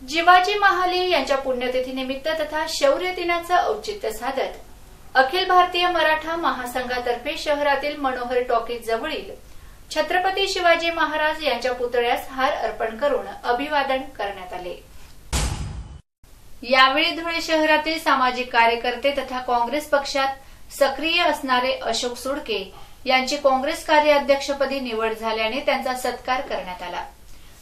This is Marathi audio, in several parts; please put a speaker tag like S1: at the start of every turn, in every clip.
S1: जिवाजी महाले यांच्या पुण्यतिथीनिमित्त तथा शौर्य दिनाचं औचित्य साधत अखिल भारतीय मराठा महासंघातर्फे शहरातील मनोहर टॉकीज जवळील छत्रपती शिवाजी महाराज यांच्या पुतळ्यास हार अर्पण करून अभिवादन करण्यात आले। यावेळी धुळे शहरातील सामाजिक कार्यकर्ते तथा काँग्रेस पक्षात सक्रिय असणारे अशोक सुडके यांची काँग्रेस कार्याध्यक्षपदी निवड झाल्याने त्यांचा सत्कार करण्यात आला।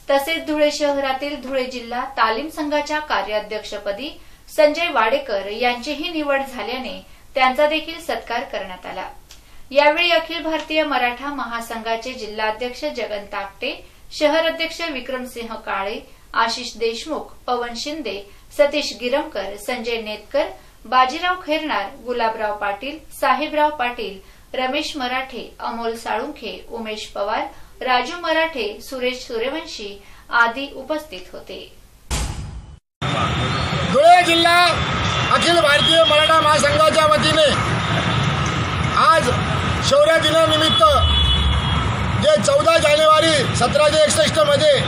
S1: तसेच धुळे शहरातील धुळे जिल्हा तालीम संघाच्या कार्याध्यक्षपदी संजय वाडेकर यांचीही निवड झाल्याने त्यांचा देखील सत्कार करण्यात आला। यावेळी अखिल भारतीय मराठा महासंघाचे जिल्हाध्यक्ष जगन ताकटे, शहर अध्यक्ष विक्रमसिंह काळे, आशिष देशमुख, पवन शिंदे, सतीश गिरमकर, संजय नेतकर, बाजीराव खैरनार, गुलाबराव पाटील, साहेबराव पाटील, रमेश मराठे, अमोल साळुंखे, उमेश पवार, राजू मराठे, सुरेश सूर्यवंशी आदी उपस्थित होते।
S2: धुळे जिल्हा अखिल भारतीय मराठा महासंघाच्या वतीने आज शौर्य दिनानिमित्त जे 14 जानेवारी 1761 मध्ये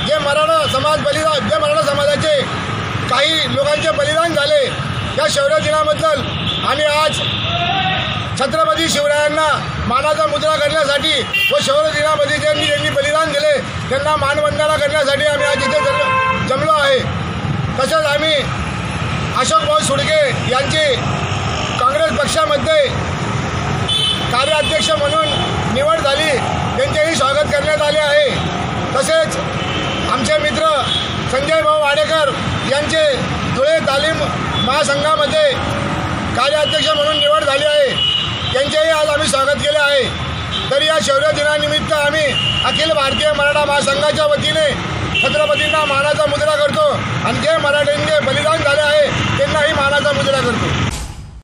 S2: जे मराठा समाजाचे काही लोकांचे बलिदान झाले, या शौर्य दिनाबद्दल आम्ही आज छत्रपती शिवरायांना मानाचा मुजरा करण्यासाठी व शौर्य दिनामध्ये ज्यांनी बलिदान दिले त्यांना मानवंदना करण्यासाठी आम्ही आज इथे जमलो आहे। तसंच आम्ही अशोकभाऊ सुडके यांची काँग्रेस पक्षामध्ये कार्याध्यक्ष म्हणून निवड झाली, त्यांचेही स्वागत करण्यात आले आहे। तसेच आमचे मित्र संजय भाऊ वाडेकर यांचे धुळे तालीम महासंघामध्ये कार्याध्यक्ष म्हणून निवड झाली आहे, त्यांचेही आज आम्ही स्वागत केले आहे। तर या शौर्य दिनानिमित्त आम्ही अखिल भारतीय मराठा महासंघाच्या वतीने छत्रपतींना मानाचा मुजरा करतो आणि जे मराठ्यांचे बलिदान झाले आहे